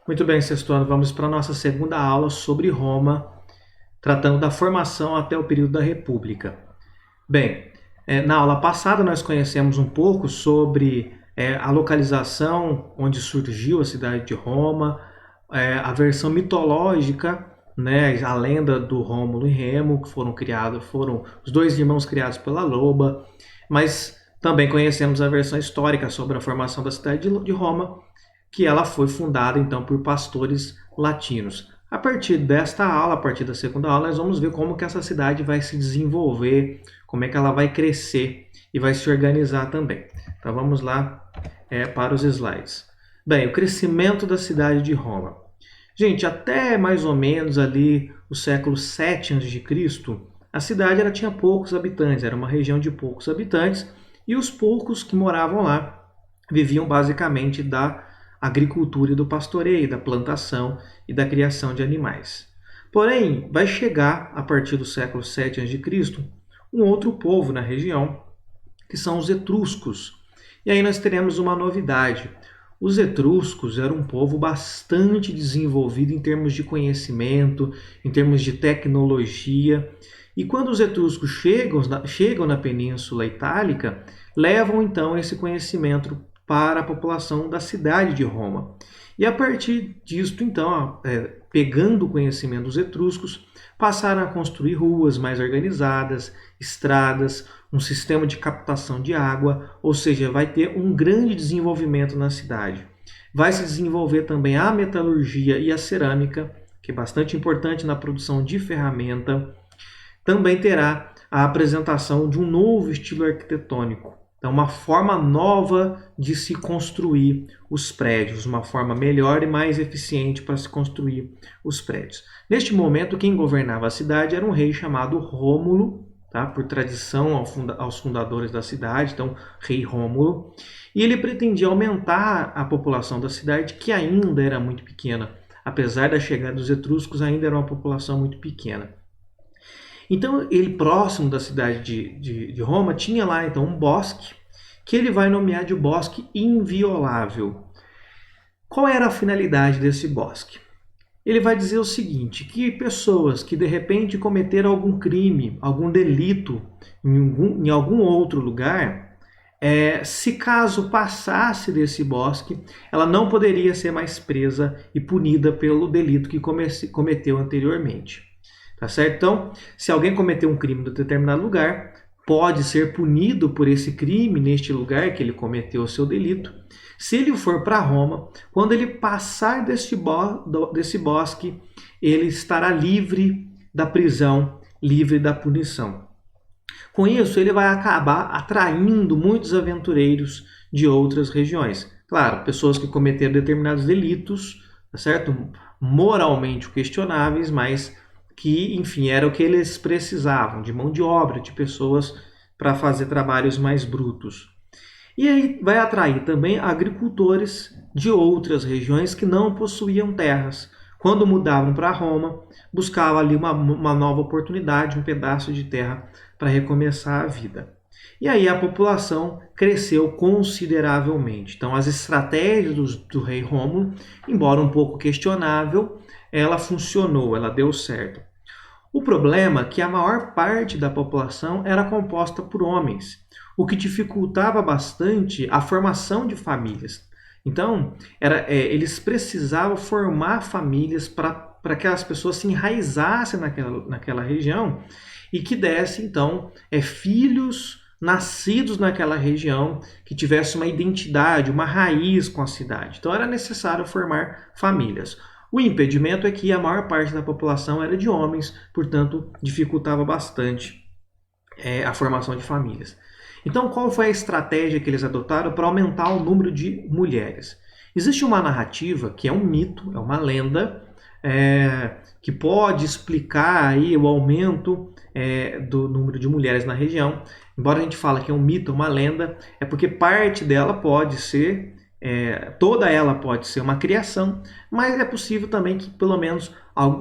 Muito bem, sexto ano, vamos para a nossa segunda aula sobre Roma, tratando da formação até o período da República. Bem, na aula passada nós conhecemos um pouco sobre a localização onde surgiu a cidade de Roma, a versão mitológica, né, a lenda do Rômulo e Remo, que foram os dois irmãos criados pela loba, mas também conhecemos a versão histórica sobre a formação da cidade de Roma, que ela foi fundada então por pastores latinos. A partir desta aula, a partir da segunda aula, nós vamos ver como que essa cidade vai se desenvolver, como é que ela vai crescer e vai se organizar também. Então vamos lá para os slides. Bem, o crescimento da cidade de Roma. Gente, até mais ou menos ali o século 7 a.C., a cidade ela tinha poucos habitantes, era uma região de poucos habitantes, e os poucos que moravam lá viviam basicamente da agricultura e do pastoreio, da plantação e da criação de animais. Porém, vai chegar, a partir do século 7 a.C., um outro povo na região, que são os etruscos. E aí nós teremos uma novidade. Os etruscos eram um povo bastante desenvolvido em termos de conhecimento, em termos de tecnologia. E quando os etruscos chegam na Península Itálica, levam então esse conhecimento para a população da cidade de Roma. E a partir disto, então, pegando o conhecimento dos etruscos, passaram a construir ruas mais organizadas, estradas, um sistema de captação de água, ou seja, vai ter um grande desenvolvimento na cidade. Vai se desenvolver também a metalurgia e a cerâmica, que é bastante importante na produção de ferramenta. Também terá a apresentação de um novo estilo arquitetônico. Então, uma forma nova de se construir os prédios, uma forma melhor e mais eficiente para se construir os prédios. Neste momento, quem governava a cidade era um rei chamado Rômulo, tá? Por tradição aos fundadores da cidade, então, rei Rômulo. E ele pretendia aumentar a população da cidade, que ainda era muito pequena. Apesar da chegada dos etruscos, ainda era uma população muito pequena. Então, ele próximo da cidade de Roma tinha lá então um bosque que ele vai nomear de bosque inviolável. Qual era a finalidade desse bosque? Ele vai dizer o seguinte, que pessoas que de repente cometeram algum crime, algum delito em algum outro lugar, se caso passasse desse bosque, ela não poderia ser mais presa e punida pelo delito que cometeu anteriormente. Tá certo? Então, se alguém cometeu um crime em determinado lugar, pode ser punido por esse crime neste lugar que ele cometeu o seu delito. Se ele for para Roma, quando ele passar desse bosque, ele estará livre da prisão, livre da punição. Com isso, ele vai acabar atraindo muitos aventureiros de outras regiões. Claro, pessoas que cometeram determinados delitos, tá certo? Moralmente questionáveis, mas que, enfim, era o que eles precisavam, de mão de obra, de pessoas para fazer trabalhos mais brutos. E aí vai atrair também agricultores de outras regiões que não possuíam terras. Quando mudavam para Roma, buscavam ali uma nova oportunidade, um pedaço de terra para recomeçar a vida. E aí a população cresceu consideravelmente. Então as estratégias do rei Rômulo, embora um pouco questionável, ela funcionou, ela deu certo. O problema é que a maior parte da população era composta por homens, o que dificultava bastante a formação de famílias. Então, eles precisavam formar famílias para que as pessoas se enraizassem naquela região e que dessem, então, filhos nascidos naquela região, que tivessem uma identidade, uma raiz com a cidade. Então, era necessário formar famílias. O impedimento é que a maior parte da população era de homens, portanto, dificultava bastante a formação de famílias. Então, qual foi a estratégia que eles adotaram para aumentar o número de mulheres? Existe uma narrativa que é um mito, é uma lenda, que pode explicar aí o aumento do número de mulheres na região. Embora a gente fale que é um mito, uma lenda, é porque parte dela pode ser toda ela pode ser uma criação, mas é possível também que pelo menos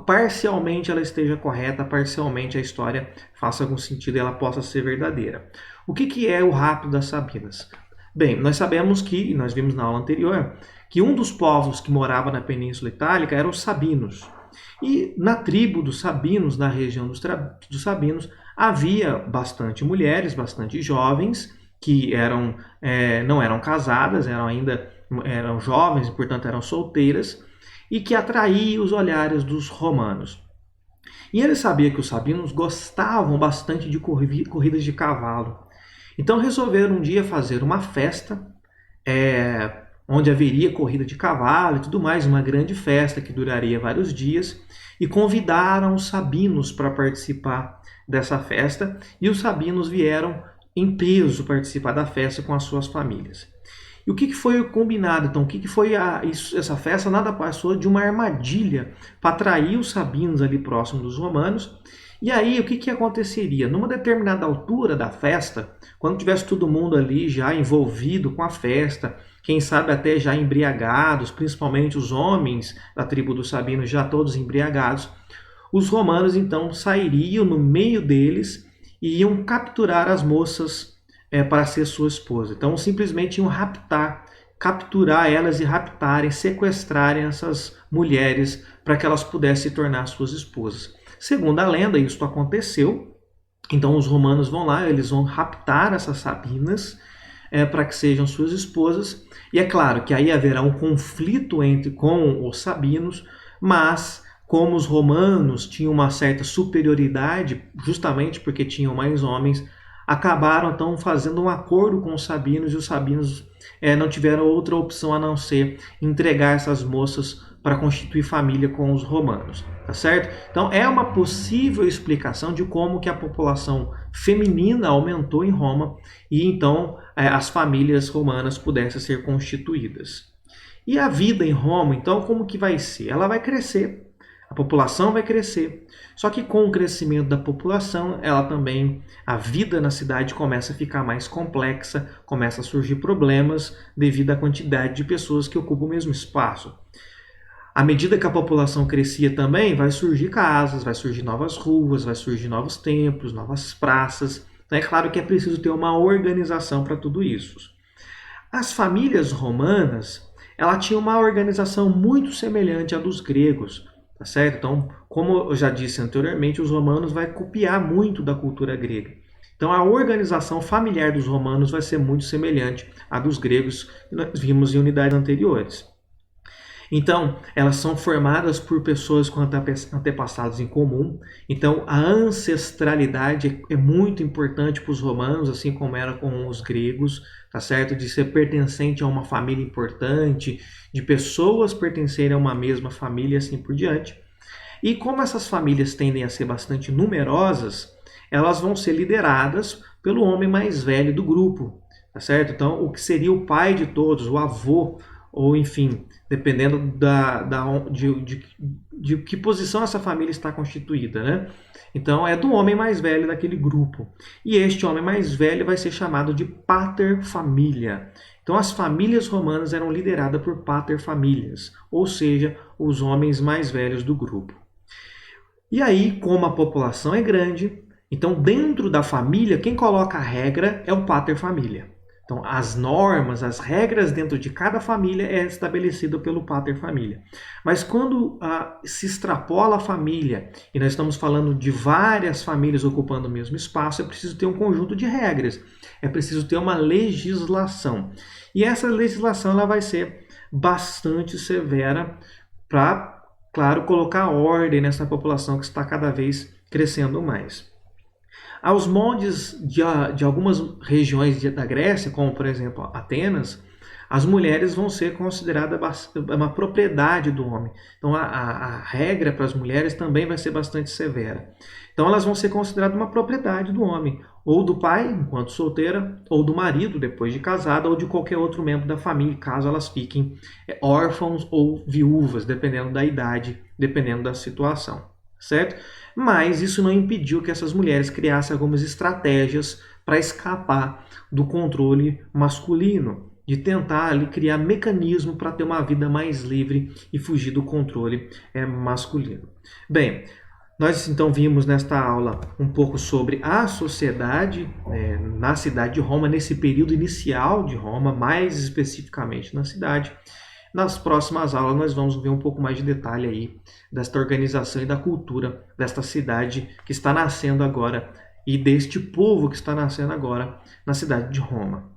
parcialmente ela esteja correta, parcialmente a história faça algum sentido e ela possa ser verdadeira. O que é o rapto das Sabinas? Bem, nós sabemos que, e nós vimos na aula anterior, que um dos povos que morava na Península Itálica eram os sabinos. E na tribo dos sabinos, na região dos sabinos, havia bastante mulheres, bastante jovens, que não eram casadas, eram jovens e, portanto, eram solteiras, e que atraíam os olhares dos romanos. E ele sabia que os sabinos gostavam bastante de corridas de cavalo. Então resolveram um dia fazer uma festa, onde haveria corrida de cavalo e tudo mais, uma grande festa que duraria vários dias, e convidaram os sabinos para participar dessa festa, e os sabinos vieram em peso participar da festa com as suas famílias. E o que foi combinado? Então, o que foi essa festa? Nada passou de uma armadilha para atrair os sabinos ali próximo dos romanos. E aí, o que aconteceria? Numa determinada altura da festa, quando tivesse todo mundo ali já envolvido com a festa, quem sabe até já embriagados, principalmente os homens da tribo dos sabinos já todos embriagados, os romanos então sairiam no meio deles e iam capturar as moças para ser sua esposa. Então simplesmente iam capturar elas e raptarem, sequestrarem essas mulheres para que elas pudessem se tornar suas esposas. Segundo a lenda, isso aconteceu. Então os romanos vão lá, eles vão raptar essas sabinas para que sejam suas esposas. E é claro que aí haverá um conflito com os sabinos, mas como os romanos tinham uma certa superioridade, justamente porque tinham mais homens, acabaram então fazendo um acordo com os sabinos, e os sabinos não tiveram outra opção a não ser entregar essas moças para constituir família com os romanos, tá certo? Então é uma possível explicação de como que a população feminina aumentou em Roma e então as famílias romanas pudessem ser constituídas. E a vida em Roma, então, como que vai ser? Ela vai crescer. A população vai crescer, só que com o crescimento da população, a vida na cidade começa a ficar mais complexa, começa a surgir problemas devido à quantidade de pessoas que ocupam o mesmo espaço. À medida que a população crescia também, vai surgir casas, vai surgir novas ruas, vai surgir novos templos, novas praças. Então é claro que é preciso ter uma organização para tudo isso. As famílias romanas, ela tinha uma organização muito semelhante à dos gregos. Tá certo? Então, como eu já disse anteriormente, os romanos vão copiar muito da cultura grega. Então, a organização familiar dos romanos vai ser muito semelhante à dos gregos que nós vimos em unidades anteriores. Então, elas são formadas por pessoas com antepassados em comum. Então, a ancestralidade é muito importante para os romanos, assim como era com os gregos, tá certo? De ser pertencente a uma família importante, de pessoas pertencerem a uma mesma família e assim por diante. E como essas famílias tendem a ser bastante numerosas, elas vão ser lideradas pelo homem mais velho do grupo, tá certo? Então, o que seria o pai de todos, o avô, ou enfim, dependendo de que posição essa família está constituída, né? Então é do homem mais velho daquele grupo. E este homem mais velho vai ser chamado de pater familia. Então as famílias romanas eram lideradas por pater familias, ou seja, os homens mais velhos do grupo. E aí, como a população é grande, então dentro da família, quem coloca a regra é o pater familia. Então, as normas, as regras dentro de cada família é estabelecido pelo pater familia. Mas quando se extrapola a família, e nós estamos falando de várias famílias ocupando o mesmo espaço, é preciso ter um conjunto de regras, é preciso ter uma legislação. E essa legislação ela vai ser bastante severa para, claro, colocar ordem nessa população que está cada vez crescendo mais. Aos moldes de algumas regiões da Grécia, como por exemplo Atenas, as mulheres vão ser consideradas uma propriedade do homem. Então a regra para as mulheres também vai ser bastante severa. Então elas vão ser consideradas uma propriedade do homem, ou do pai, enquanto solteira, ou do marido, depois de casada, ou de qualquer outro membro da família, caso elas fiquem órfãos ou viúvas, dependendo da idade, dependendo da situação. Certo? Mas isso não impediu que essas mulheres criassem algumas estratégias para escapar do controle masculino, de tentar ali criar mecanismo para ter uma vida mais livre e fugir do controle masculino. Bem, Nós então vimos nesta aula um pouco sobre a sociedade na cidade de Roma, nesse período inicial de Roma, mais especificamente na cidade. Nas próximas aulas nós vamos ver um pouco mais de detalhe aí desta organização e da cultura desta cidade que está nascendo agora e deste povo que está nascendo agora na cidade de Roma.